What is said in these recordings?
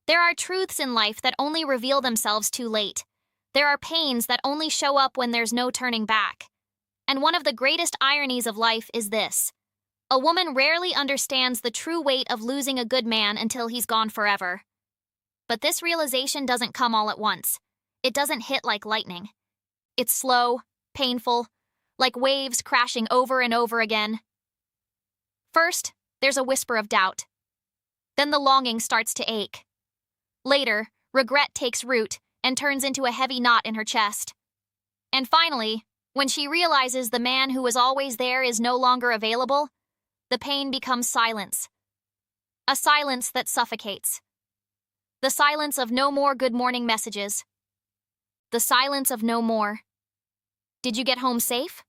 There are truths in life that only reveal themselves too late. There are pains that only show up when there's no turning back. And one of the greatest ironies of life is this. A woman rarely understands the true weight of losing a good man until he's gone forever. But this realization doesn't come all at once. It doesn't hit like lightning. It's slow, painful, like waves crashing over and over again. First, there's a whisper of doubt. Then the longing starts to ache. Later, regret takes root and turns into a heavy knot in her chest. And finally, when she realizes the man who was always there is no longer available, the pain becomes silence. A silence that suffocates. The silence of no more good morning messages. The silence of no more. Did you get home safe?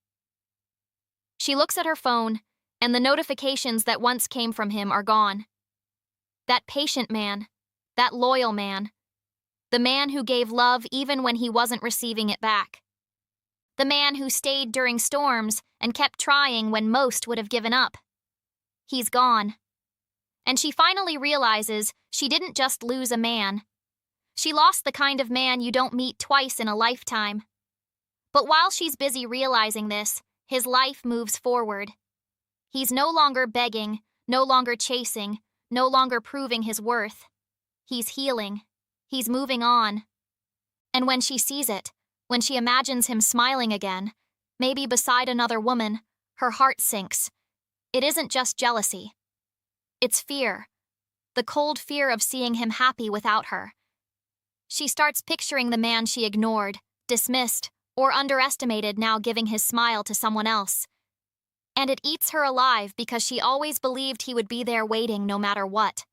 She looks at her phone, and the notifications that once came from him are gone. That patient man, that loyal man, the man who gave love even when he wasn't receiving it back. The man who stayed during storms and kept trying when most would have given up. He's gone. And she finally realizes she didn't just lose a man. She lost the kind of man you don't meet twice in a lifetime. But while she's busy realizing this, his life moves forward. He's no longer begging, no longer chasing, no longer proving his worth. He's healing. He's moving on. And when she sees it, when she imagines him smiling again, maybe beside another woman, her heart sinks. It isn't just jealousy. It's fear. The cold fear of seeing him happy without her. She starts picturing the man she ignored, dismissed, or underestimated now giving his smile to someone else. And it eats her alive because she always believed he would be there waiting no matter what.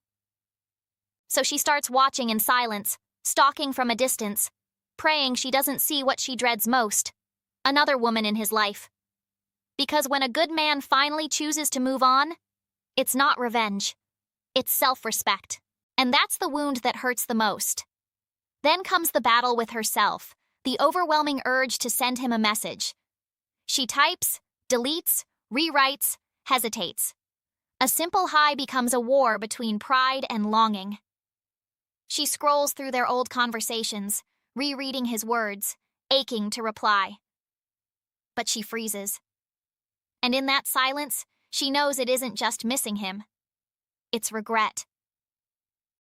So she starts watching in silence, stalking from a distance, praying she doesn't see what she dreads most, another woman in his life. Because when a good man finally chooses to move on, it's not revenge. It's self-respect. And that's the wound that hurts the most. Then comes the battle with herself, the overwhelming urge to send him a message. She types, deletes, rewrites, hesitates. A simple hi becomes a war between pride and longing. She scrolls through their old conversations, rereading his words, aching to reply. But she freezes. And in that silence, she knows it isn't just missing him. It's regret.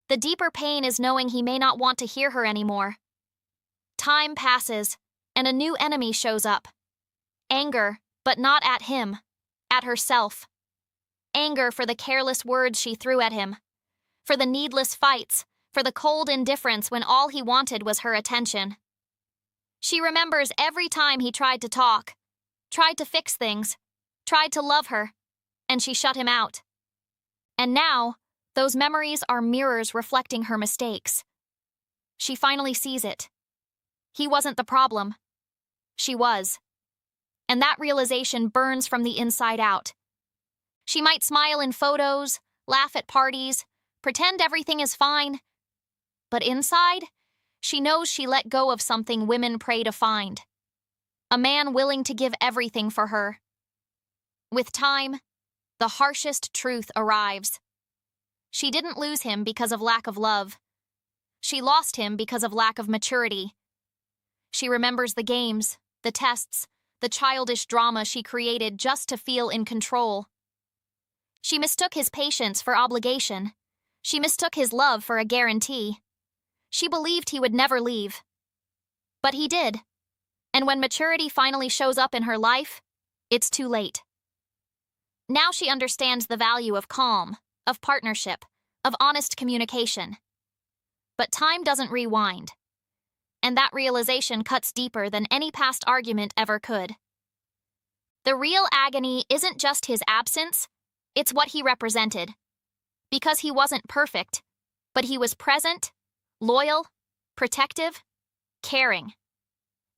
The deeper pain is knowing he may not want to hear her anymore. Time passes, and a new enemy shows up. Anger, but not at him, at herself. Anger for the careless words she threw at him, for the needless fights, for the cold indifference when all he wanted was her attention. She remembers every time he tried to talk, tried to fix things, tried to love her, and she shut him out. And now, those memories are mirrors reflecting her mistakes. She finally sees it. He wasn't the problem. She was. And that realization burns from the inside out. She might smile in photos, laugh at parties, pretend everything is fine. But inside, she knows she let go of something women pray to find. A man willing to give everything for her. With time, the harshest truth arrives. She didn't lose him because of lack of love. She lost him because of lack of maturity. She remembers the games, the tests, the childish drama she created just to feel in control. She mistook his patience for obligation. She mistook his love for a guarantee. She believed he would never leave. But he did. And when maturity finally shows up in her life, it's too late. Now she understands the value of calm, of partnership, of honest communication. But time doesn't rewind. And that realization cuts deeper than any past argument ever could. The real agony isn't just his absence, it's what he represented. Because he wasn't perfect, but he was present, loyal, protective, caring.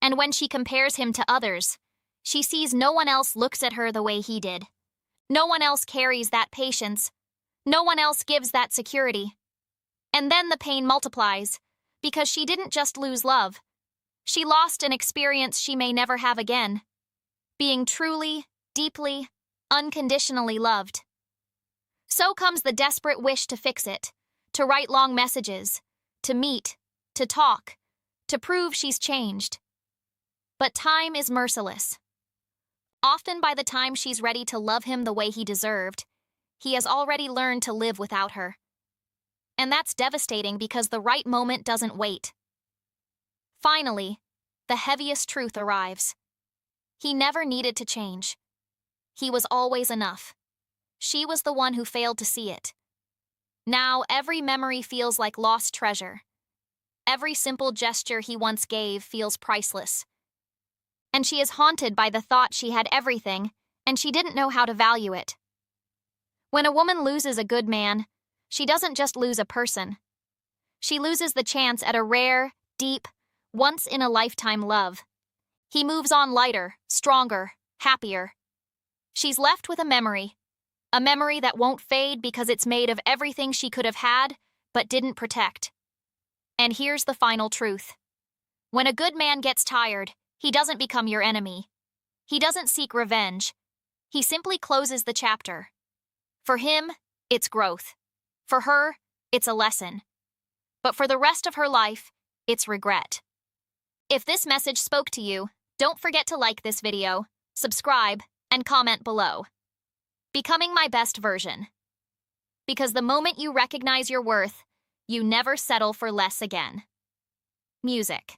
And when she compares him to others, she sees no one else looks at her the way he did. No one else carries that patience. No one else gives that security. And then the pain multiplies, because she didn't just lose love. She lost an experience she may never have again. Being truly, deeply, unconditionally loved. So comes the desperate wish to fix it, to write long messages, to meet, to talk, to prove she's changed. But time is merciless. Often by the time she's ready to love him the way he deserved, he has already learned to live without her. And that's devastating because the right moment doesn't wait. Finally, the heaviest truth arrives. He never needed to change. He was always enough. She was the one who failed to see it. Now, every memory feels like lost treasure. Every simple gesture he once gave feels priceless. And she is haunted by the thought she had everything, and she didn't know how to value it. When a woman loses a good man, she doesn't just lose a person. She loses the chance at a rare, deep, once-in-a-lifetime love. He moves on lighter, stronger, happier. She's left with a memory that won't fade because it's made of everything she could have had, but didn't protect. And here's the final truth. When a good man gets tired, he doesn't become your enemy. He doesn't seek revenge. He simply closes the chapter. For him, it's growth. For her, it's a lesson. But for the rest of her life, it's regret. If this message spoke to you, don't forget to like this video, subscribe, and comment below. Becoming my best version. Because the moment you recognize your worth, you never settle for less again. Music.